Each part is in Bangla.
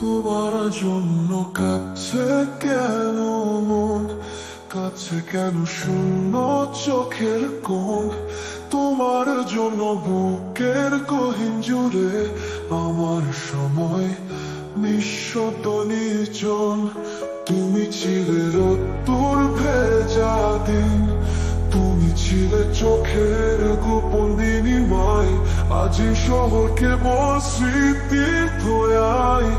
তোমার জন্য কাছে কেন মন, কাছে কেন শূন্য চোখের কোণ। তোমার জন্য বুকের গহীন জুড়ে আমার সময় নিঃশব্দ নির্জন। তুমি ছিলে রোদ্দুর ভেজা দিন, তুমি ছিলে চোখের গোপন বিনিময়। আজ এই শহর কেবল স্মৃতির ধোঁয়ায়,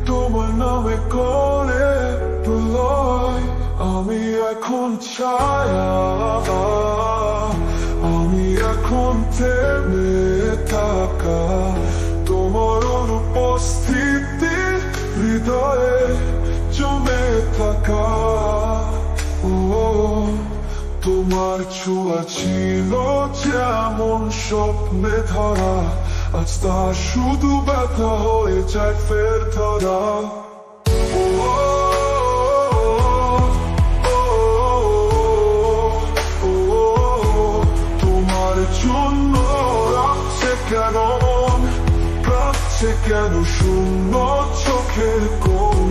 তোমার নামে করে প্রলয়। আমি এখন ছায়া, আমি এখন থেমে থাকা, তোমার অনুপস্থিতি হৃদয়ে জমে থাকা। তোমার ছোঁয়া ছিল যেমন স্বপ্নে ধরা, আজ তা শুধু ব্যথা হয়ে যায় ফের ধরা। তোমার জন্য রাখছে কেন মন, কাঁদছে কেন শূন্য চোখের কোণ।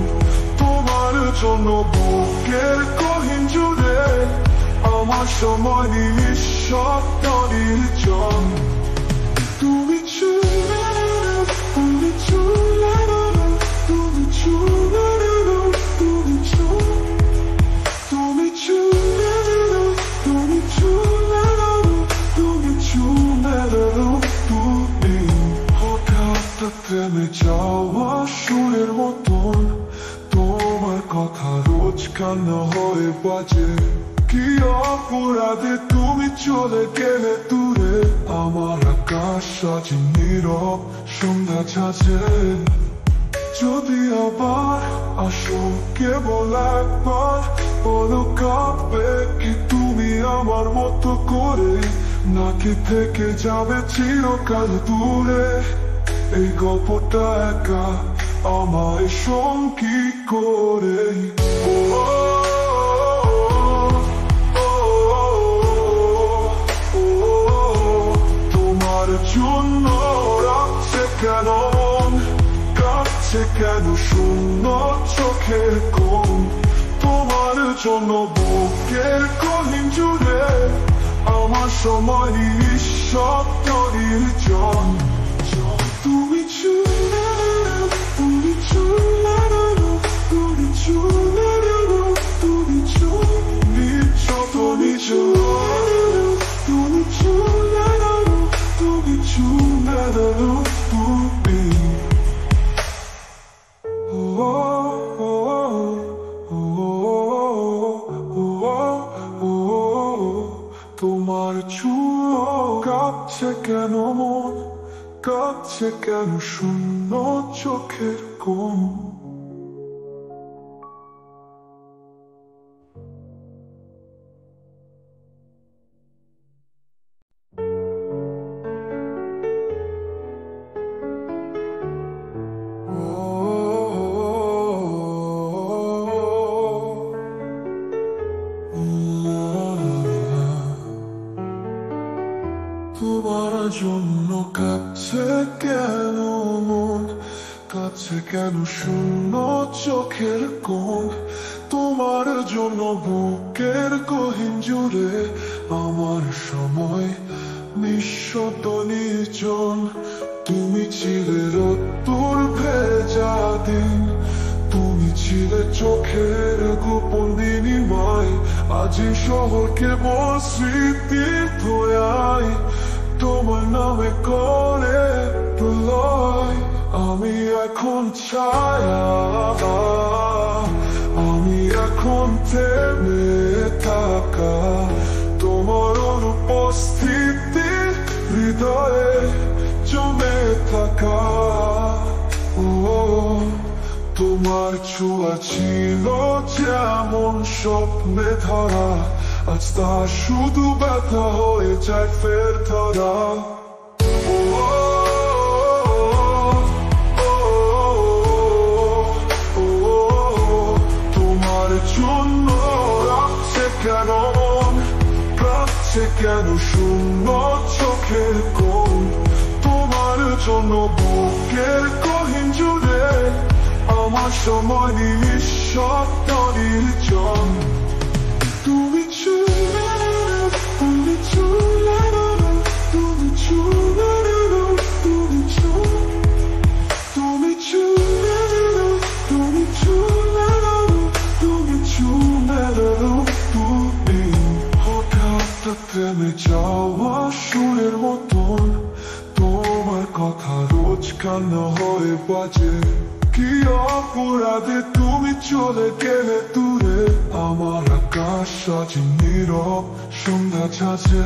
তোমার জন্য বুকের গহীন জুড়ে আমার সময় নিঃশব্দ নির্জন। তুমি চলে, তুমি চলে, তুমি চলে, তুমি চলে, তুমি চলে, তুমি চলে, তুমি চলে। তুমি হঠাৎ থেমে যাওয়া সুরের মতন, তোমার কথা রোজ কান্না হয়ে বাজে। কি অপরাধে তুমি চলে গেলে দূরে, আমার আকাশ আজ নীরব সন্ধ্যা ছাঁচে। যদি আবার আসো কেবল একবার, বলো কাঁপবে কি তুমি আমার মতো করে, নাকি থেকে যাবে চিরকাল দূরে। এই গল্পটা একা আমায় সঙ্গী করে। তোমার জন্য রাখছে কেন মন, কাঁদছে কেন শূন্য চোখের কোণ। তোমার জন্য বুকের গহীন জুড়ে আমার সময় নিঃশব্দ নির্জন। তুমি চলে, তুমি চলে, তুমি চলে, তুমি চলে, নির্যত নিজ তুমি চলে, তুমি চলে, তুমি। তোমার চুলো কাঁপছে কেন মন, কাঁপছে কেন শূন্য চোখের কোণ। তোমার জন্য কাঁদছে কেন মন, কাঁদছে কেন শূন্য চোখের কোণ। তোমার জন্য বুকের গহীন জুড়ে আমার সময় নিঃশব্দ নির্জন। তুমি ছিলে রোদ্দুর ভেজা দিন, তুমি ছিলে চোখের গোপন বিনিময়। আজ এই শহর কেবল স্মৃতির ধোঁয়ায়, তোমার নামে করে প্রলয়। আমি এখন ছায়া, আমি এখন থেমে থাকা, তোমার অনুপস্থিতি হৃদয়ে জমে থাকা। তোমার ছোঁয়া ছিল যেমন স্বপ্নে ধরা, আজ তা শুধু ব্যথা হয়ে যায় ফের ধরা। তোমার জন্য রাখছে কেন মন, কাঁদছে কেন শূন্য চোখের কোণ। তোমার জন্য বুকের গহীন জুড়ে আমার সময় নিঃশব্দ নির্জন তুমি চলে তুমি চলে তুমি চলে তুমি তুমি চলে তুমি চলে তুমি চলে তুমি হঠাৎ থেমে যাওয়া সুরের মতন তোমার কথা রোজ কান্না হয়ে বাজে কি অপরাধে তুমি চলে গেলে দূরে আমার আকাশ আজ নীরব সন্ধ্যা ছাঁচে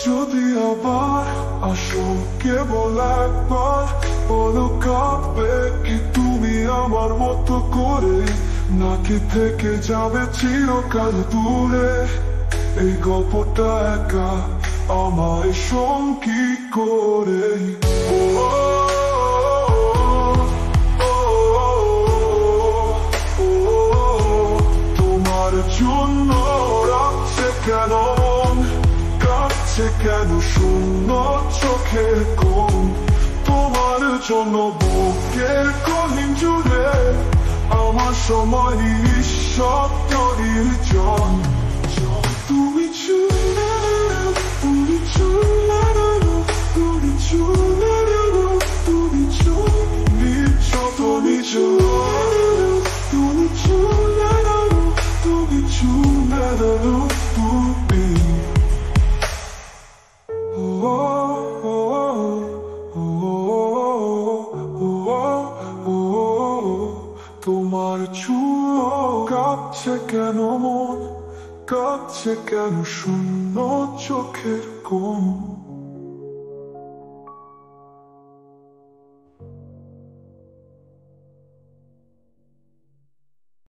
যদি আবার আসো কেবল একবার বলো কাঁপবে কি তুমি আমার মতো করে নাকি থেকে যাবে চিরকাল দূরে এই গল্পটা একা আমায় সঙ্গী করে তোমার জন্য রাখছে কেন কাঁদছে কেন শূন্য চোখের কোণ তোমার জন্য বুকের কহিন জুড়ে আমার সময় নিঃশব্দ নির্জন তুমি চলে তুমি চলে তুমি চলে তুমি চলে যত নিজ তুমি চলে তুমি চলে তুমি তোমার চুলো কাঁপছে কেন মন কাঁপছে কেন শূন্য চোখের কোণ